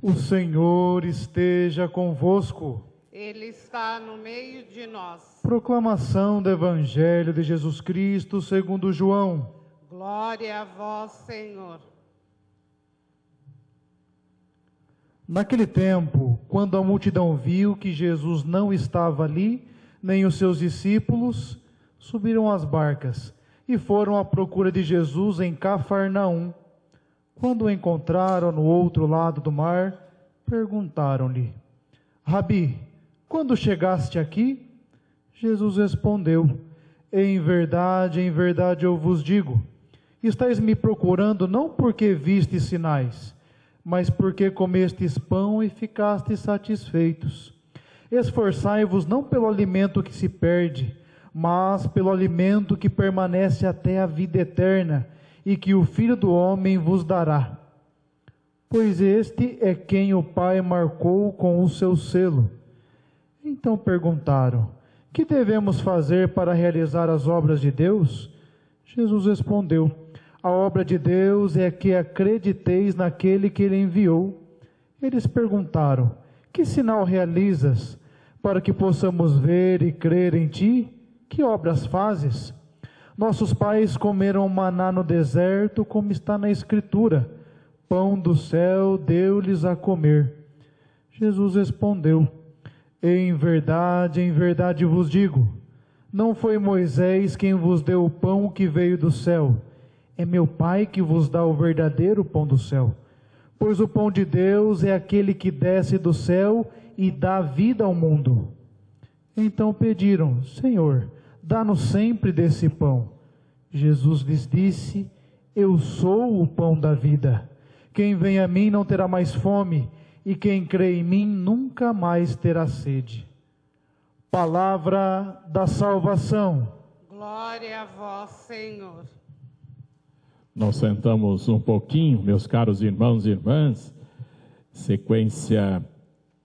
O Senhor esteja convosco. Ele está no meio de nós. Proclamação do Evangelho de Jesus Cristo segundo João. Glória a vós, Senhor. Naquele tempo, quando a multidão viu que Jesus não estava ali, nem os seus discípulos, subiram às barcas e foram à procura de Jesus em Cafarnaum. Quando o encontraram no outro lado do mar, perguntaram-lhe: Rabi, quando chegaste aqui? Jesus respondeu: em verdade eu vos digo, estáis me procurando não porque vistes sinais, mas porque comestes pão e ficastes satisfeitos. Esforçai-vos não pelo alimento que se perde, mas pelo alimento que permanece até a vida eterna, e que o Filho do Homem vos dará. Pois este é quem o Pai marcou com o seu selo. Então perguntaram: que devemos fazer para realizar as obras de Deus? Jesus respondeu: a obra de Deus é que acrediteis naquele que Ele enviou. Eles perguntaram: que sinal realizas para que possamos ver e crer em Ti? Que obras fazes? Nossos pais comeram maná no deserto, como está na Escritura: pão do céu deu-lhes a comer. Jesus respondeu: em verdade vos digo, não foi Moisés quem vos deu o pão que veio do céu, é meu Pai que vos dá o verdadeiro pão do céu. Pois o pão de Deus é aquele que desce do céu e dá vida ao mundo. Então pediram: Senhor, dá-nos sempre desse pão. Jesus lhes disse: eu sou o pão da vida. Quem vem a mim não terá mais fome, e quem crê em mim nunca mais terá sede. Palavra da salvação. Glória a vós, Senhor. Nós sentamos um pouquinho, meus caros irmãos e irmãs, sequência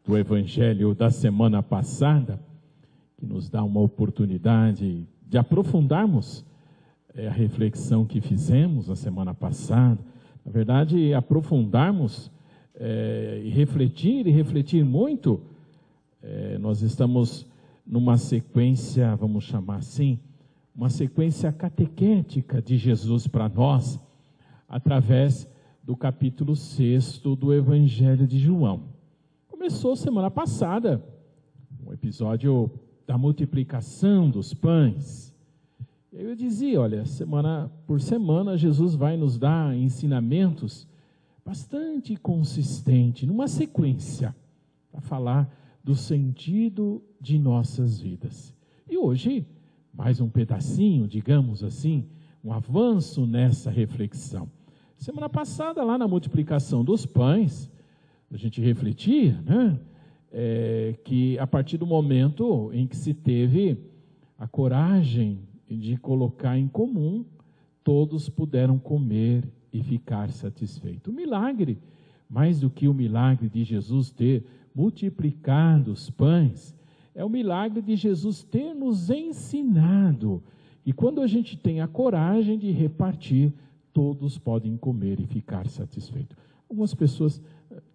do Evangelho da semana passada, que nos dá uma oportunidade de aprofundarmos a reflexão que fizemos na semana passada. Na verdade, aprofundarmos e refletir muito. Nós estamos numa sequência, vamos chamar assim, uma sequência catequética de Jesus para nós, através do capítulo 6 do Evangelho de João. Começou semana passada, um episódio da multiplicação dos pães. E aí eu dizia, olha, semana por semana Jesus vai nos dar ensinamentos bastante consistentes, numa sequência, para falar do sentido de nossas vidas. E hoje, mais um pedacinho, digamos assim, um avanço nessa reflexão. Semana passada, lá na multiplicação dos pães, a gente refletia, né? Que a partir do momento em que se teve a coragem de colocar em comum, todos puderam comer e ficar satisfeitos. O milagre, mais do que o milagre de Jesus ter multiplicado os pães, é o milagre de Jesus ter nos ensinado. E quando a gente tem a coragem de repartir, todos podem comer e ficar satisfeitos. Algumas pessoas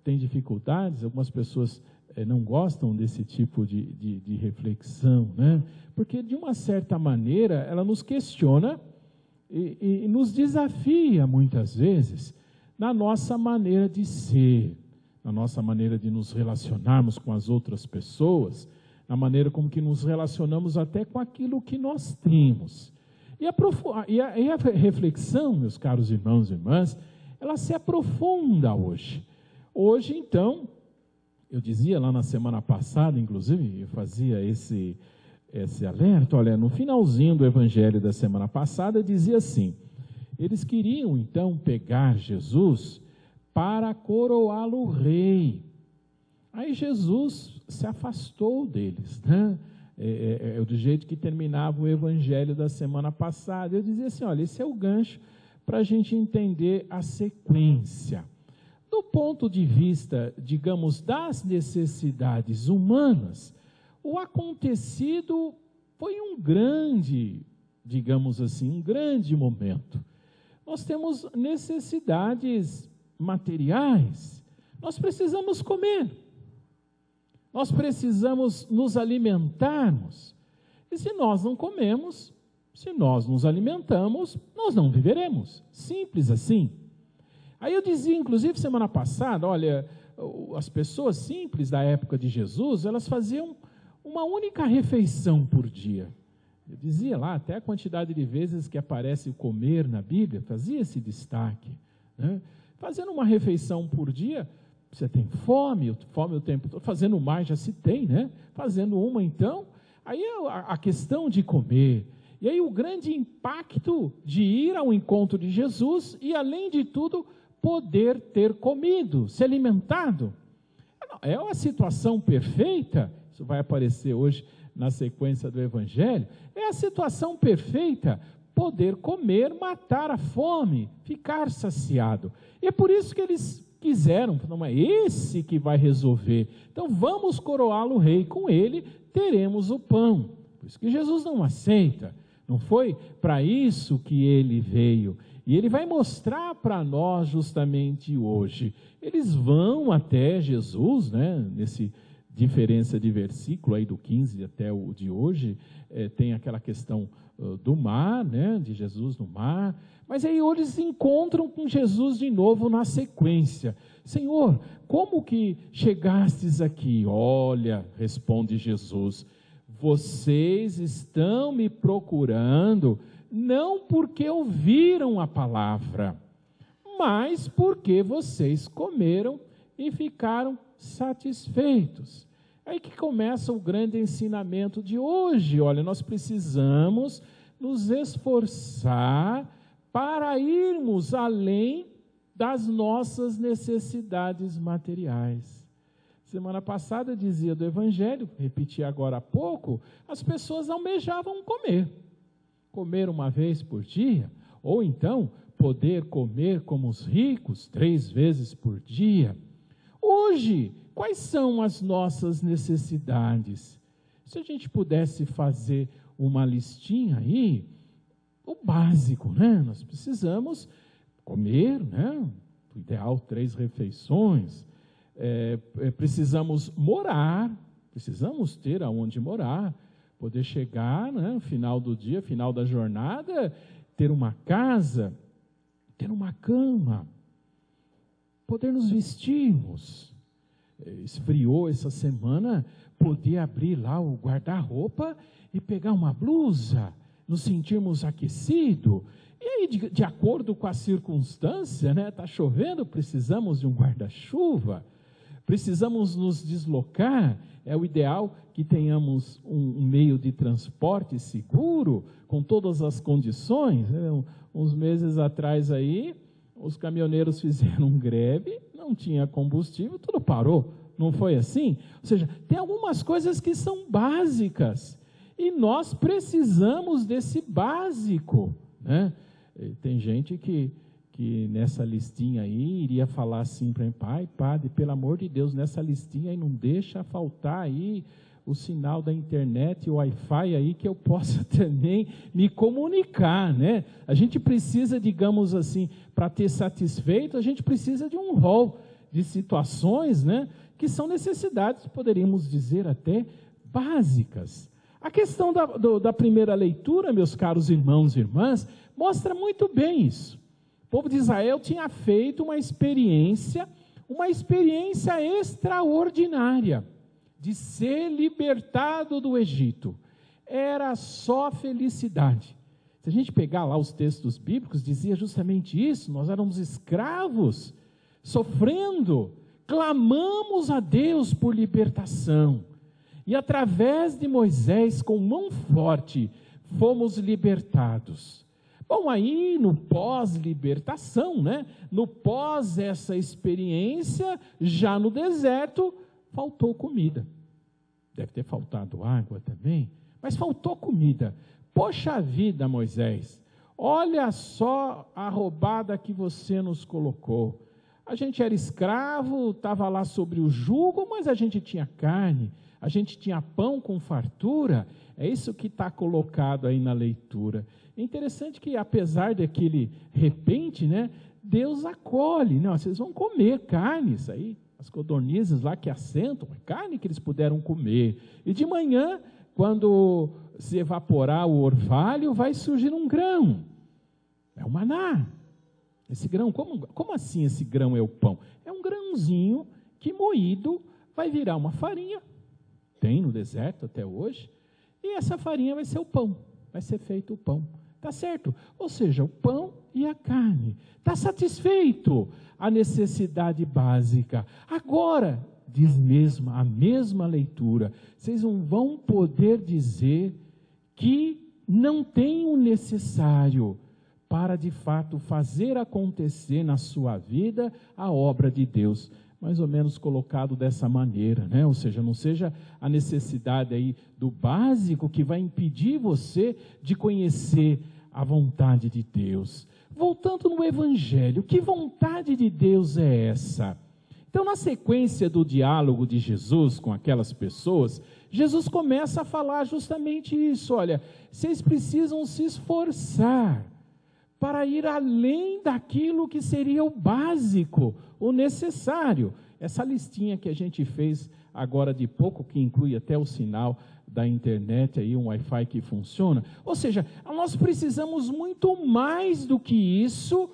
têm dificuldades, algumas pessoas não gostam desse tipo de reflexão, né? Porque de uma certa maneira ela nos questiona e nos desafia muitas vezes na nossa maneira de ser, na nossa maneira de nos relacionarmos com as outras pessoas, na maneira como que nos relacionamos até com aquilo que nós temos. E a reflexão, meus caros irmãos e irmãs, ela se aprofunda hoje. Hoje, então, eu dizia lá na semana passada, inclusive, eu fazia esse alerta, olha, no finalzinho do Evangelho da semana passada, dizia assim: eles queriam, então, pegar Jesus para coroá-lo rei. Aí Jesus se afastou deles, né? Do jeito que terminava o Evangelho da semana passada. Eu dizia assim, olha, esse é o gancho para a gente entender a sequência. Do ponto de vista, digamos, das necessidades humanas, o acontecido foi um grande, digamos assim, um grande momento. Nós temos necessidades materiais, Nós precisamos comer. Nós precisamos nos alimentarmos. E se nós não comemos, se nós nos alimentamos, nós não viveremos. Simples assim. Aí eu dizia, inclusive, semana passada, olha, as pessoas simples da época de Jesus, elas faziam uma única refeição por dia. Eu dizia lá, até a quantidade de vezes que aparece o comer na Bíblia, fazia esse destaque. Né? Fazendo uma refeição por dia, você tem fome o tempo todo, fazendo mais já se tem, né? Fazendo uma então, aí é a questão de comer. E aí o grande impacto de ir ao encontro de Jesus e, além de tudo, poder ter comido, se alimentado. É uma situação perfeita, isso vai aparecer hoje na sequência do Evangelho, é a situação perfeita, poder comer, matar a fome, ficar saciado. E é por isso que eles quiseram, não é esse que vai resolver. Então vamos coroá-lo rei, com ele teremos o pão. Por isso que Jesus não aceita, não foi para isso que ele veio. E ele vai mostrar para nós justamente hoje. Eles vão até Jesus, né, nesse diferença de versículo aí do 15 até o de hoje, tem aquela questão do mar, né, de Jesus no mar, mas aí eles encontram com Jesus de novo na sequência. Senhor, como que chegastes aqui? Olha, responde Jesus, vocês estão me procurando não porque ouviram a palavra, mas porque vocês comeram e ficaram satisfeitos. Aí que começa o grande ensinamento de hoje. Olha, nós precisamos nos esforçar para irmos além das nossas necessidades materiais. Semana passada eu dizia do Evangelho, repeti agora há pouco, as pessoas almejavam comer uma vez por dia, ou então poder comer como os ricos 3 vezes por dia. Hoje, quais são as nossas necessidades? Se a gente pudesse fazer uma listinha aí, o básico, né? Nós precisamos comer, né? O ideal 3 refeições, precisamos morar, precisamos ter aonde morar, poder chegar, né, no final do dia, final da jornada, ter uma casa, ter uma cama, poder nos vestirmos. Esfriou essa semana, poder abrir lá o guarda-roupa e pegar uma blusa, nos sentirmos aquecidos. E aí, de acordo com a circunstância, né, está chovendo, precisamos de um guarda-chuva, precisamos nos deslocar. É o ideal que tenhamos um meio de transporte seguro, com todas as condições. Uns meses atrás aí, os caminhoneiros fizeram greve, não tinha combustível, tudo parou. Não foi assim? Ou seja, tem algumas coisas que são básicas, e nós precisamos desse básico, né? Tem gente que nessa listinha aí iria falar assim para mim, padre, pelo amor de Deus, nessa listinha aí não deixa faltar aí o sinal da internet, o Wi-Fi aí, que eu possa também me comunicar, né? A gente precisa, digamos assim, para ter satisfeito, a gente precisa de um rol de situações, né, que são necessidades, poderíamos dizer até básicas. A questão da primeira leitura, meus caros irmãos e irmãs, mostra muito bem isso. O povo de Israel tinha feito uma experiência extraordinária de ser libertado do Egito. Era só felicidade. Se a gente pegar lá os textos bíblicos, dizia justamente isso, nós éramos escravos, sofrendo, clamamos a Deus por libertação. E através de Moisés, com mão forte, fomos libertados. Bom, aí no pós-libertação, né? No pós essa experiência, já no deserto, faltou comida. Deve ter faltado água também, mas faltou comida. Poxa vida, Moisés, olha só a roubada que você nos colocou. A gente era escravo, estava lá sobre o jugo, mas a gente tinha carne, a gente tinha pão com fartura. É isso que está colocado aí na leitura. É interessante que, apesar daquele repente, né, Deus acolhe. Não, vocês vão comer carne, isso aí as codornizes lá que assentam, a carne que eles puderam comer. E de manhã, quando se evaporar o orvalho, vai surgir um grão. É o maná. Esse grão, como assim esse grão é o pão? É um grãozinho que moído vai virar uma farinha. Tem no deserto até hoje. E essa farinha vai ser o pão. Vai ser feito o pão. Tá certo? Ou seja, o pão e a carne. Está satisfeito a necessidade básica. Agora, diz mesmo a mesma leitura, vocês não vão poder dizer que não tem o necessário para de fato fazer acontecer na sua vida a obra de Deus. Mais ou menos colocado dessa maneira, né? Ou seja, não seja a necessidade aí do básico que vai impedir você de conhecer a vontade de Deus. Voltando no Evangelho, que vontade de Deus é essa? Então, na sequência do diálogo de Jesus com aquelas pessoas, Jesus começa a falar justamente isso. Olha, vocês precisam se esforçar para ir além daquilo que seria o básico, o necessário. Essa listinha que a gente fez agora de pouco, que inclui até o sinal da internet, aí, um Wi-Fi que funciona. Ou seja, nós precisamos muito mais do que isso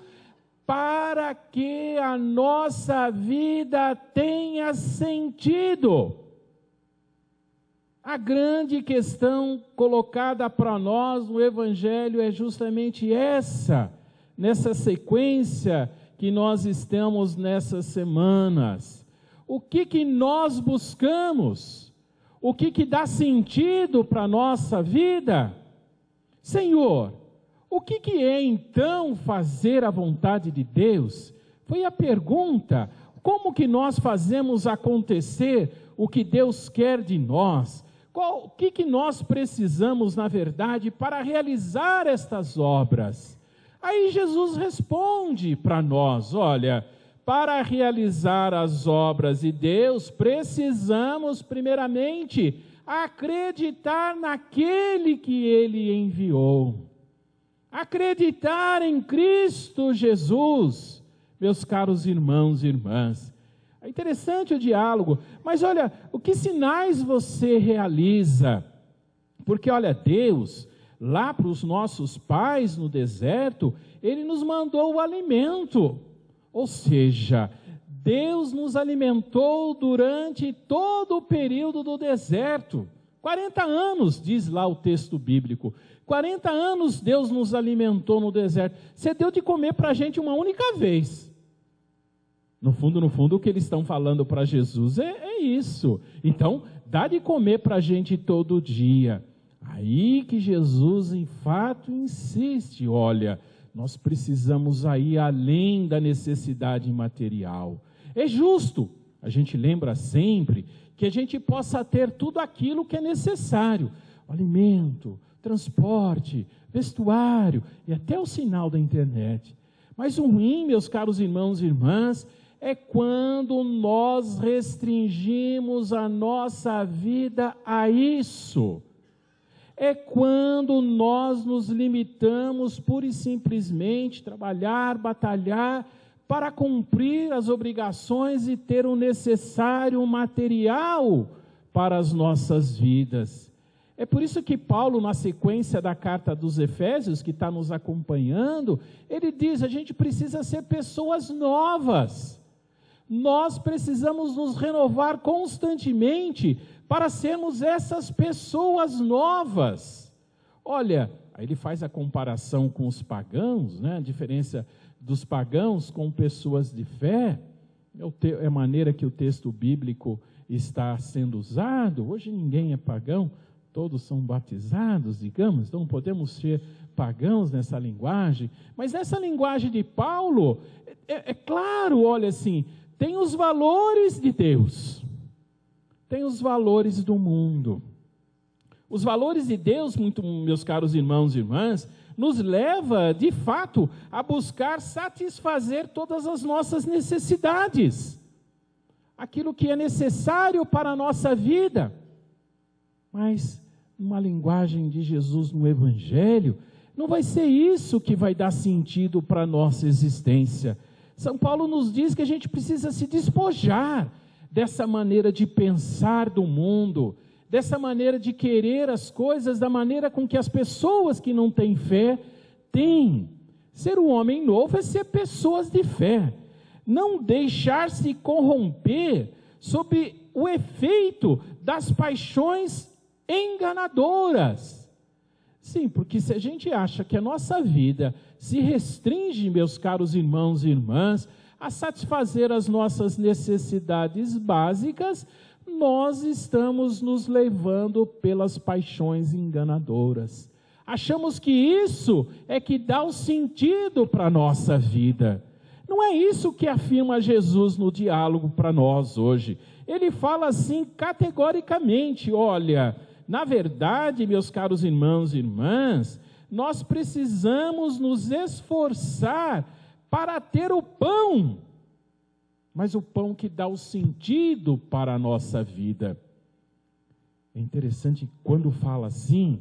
para que a nossa vida tenha sentido. A grande questão colocada para nós no Evangelho é justamente essa, nessa sequência que nós estamos nessas semanas. O que nós buscamos? O que dá sentido para a nossa vida? Senhor, o que é então fazer a vontade de Deus? Foi a pergunta. Como que nós fazemos acontecer o que Deus quer de nós? O que nós precisamos, na verdade, para realizar estas obras? Aí Jesus responde para nós, olha, para realizar as obras de Deus, precisamos, primeiramente, acreditar naquele que Ele enviou. Acreditar em Cristo Jesus, meus caros irmãos e irmãs. É interessante o diálogo, mas olha, o que sinais você realiza? Porque olha, Deus, lá para os nossos pais no deserto, Ele nos mandou o alimento. Ou seja, Deus nos alimentou durante todo o período do deserto. 40 anos, diz lá o texto bíblico. 40 anos Deus nos alimentou no deserto. Você deu de comer para a gente uma única vez. No fundo, o que eles estão falando para Jesus é isso. Então, dá de comer para a gente todo dia. Aí que Jesus, em fato, insiste, olha, nós precisamos ir além da necessidade material. É justo, a gente lembra sempre, que a gente possa ter tudo aquilo que é necessário. Alimento, transporte, vestuário e até o sinal da internet. Mas o ruim, meus caros irmãos e irmãs, é quando nós restringimos a nossa vida a isso. É quando nós nos limitamos pura e simplesmente trabalhar, batalhar para cumprir as obrigações e ter o necessário material para as nossas vidas. É por isso que Paulo, na sequência da carta dos Efésios, que está nos acompanhando, ele diz, a gente precisa ser pessoas novas. Nós precisamos nos renovar constantemente para sermos essas pessoas novas. Olha, aí ele faz a comparação com os pagãos, né? A diferença dos pagãos com pessoas de fé, é a maneira que o texto bíblico está sendo usado. Hoje ninguém é pagão, todos são batizados, digamos, então não podemos ser pagãos nessa linguagem, mas nessa linguagem de Paulo, é claro, olha assim, tem os valores de Deus, tem os valores do mundo. Os valores de Deus, muito, meus caros irmãos e irmãs, nos leva, de fato, a buscar satisfazer todas as nossas necessidades, aquilo que é necessário para a nossa vida. Mas, numa linguagem de Jesus no Evangelho, não vai ser isso que vai dar sentido para a nossa existência. São Paulo nos diz que a gente precisa se despojar dessa maneira de pensar do mundo, dessa maneira de querer as coisas da maneira com que as pessoas que não têm fé têm. Ser um homem novo é ser pessoas de fé, não deixar-se corromper sob o efeito das paixões enganadoras. Sim, porque se a gente acha que a nossa vida se restringe, meus caros irmãos e irmãs, a satisfazer as nossas necessidades básicas, nós estamos nos levando pelas paixões enganadoras. Achamos que isso é que dá o sentido para a nossa vida. Não é isso que afirma Jesus no diálogo para nós hoje. Ele fala assim categoricamente, olha, na verdade, meus caros irmãos e irmãs, nós precisamos nos esforçar para ter o pão, mas o pão que dá o sentido para a nossa vida. É interessante quando fala assim,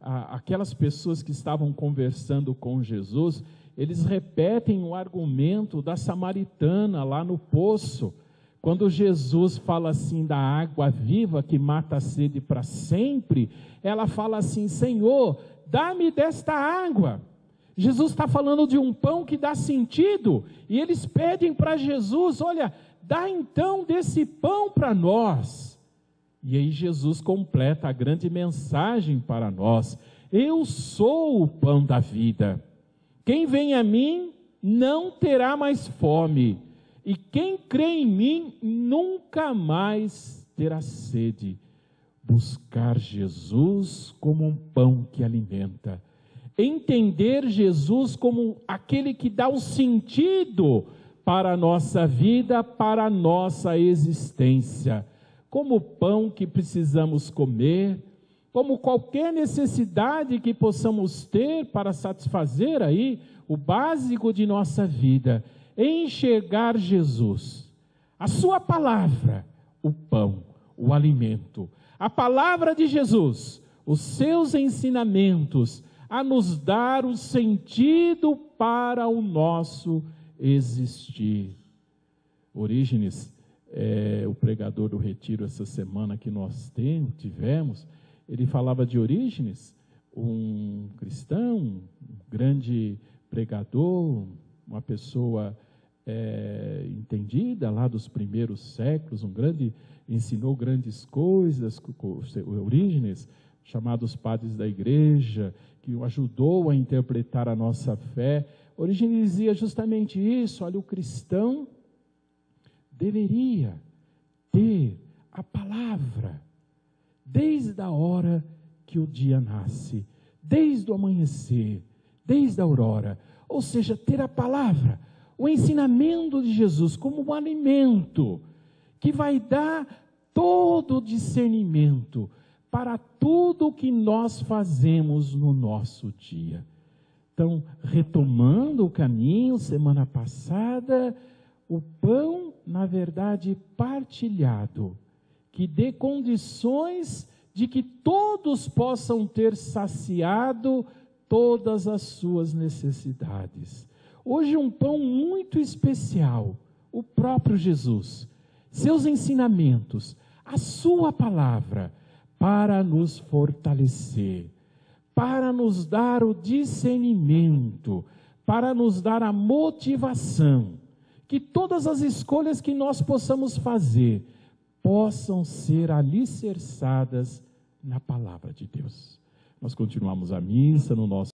aquelas pessoas que estavam conversando com Jesus, eles repetem o argumento da samaritana lá no poço, quando Jesus fala assim da água viva que mata a sede para sempre, ela fala assim, Senhor, dá-me desta água. Jesus está falando de um pão que dá sentido, e eles pedem para Jesus, olha, dá então desse pão para nós. E aí Jesus completa a grande mensagem para nós, eu sou o pão da vida, quem vem a mim não terá mais fome, e quem crê em mim nunca mais terá sede. Buscar Jesus como um pão que alimenta. Entender Jesus como aquele que dá o sentido para a nossa vida, para a nossa existência. Como o pão que precisamos comer, como qualquer necessidade que possamos ter para satisfazer aí o básico de nossa vida. Enxergar Jesus, a sua palavra, o pão, o alimento, a palavra de Jesus, os seus ensinamentos, a nos dar o sentido para o nosso existir. Orígenes, o pregador do retiro essa semana que nós tivemos, ele falava de Orígenes, um cristão, um grande pregador, uma pessoa entendida lá dos primeiros séculos, ensinou grandes coisas, Orígenes, chamados padres da igreja, que o ajudou a interpretar a nossa fé. Orígenes dizia justamente isso, olha, o cristão deveria ter a palavra, desde a hora que o dia nasce, desde o amanhecer, desde a aurora, ou seja, ter a palavra, o ensinamento de Jesus como um alimento que vai dar todo o discernimento para tudo o que nós fazemos no nosso dia. Então, retomando o caminho, semana passada, o pão, na verdade, partilhado, que dê condições de que todos possam ter saciado todas as suas necessidades. Hoje um pão muito especial, o próprio Jesus, seus ensinamentos, a sua palavra, para nos fortalecer, para nos dar o discernimento, para nos dar a motivação, que todas as escolhas que nós possamos fazer, possam ser alicerçadas na palavra de Deus. Nós continuamos a missa no nosso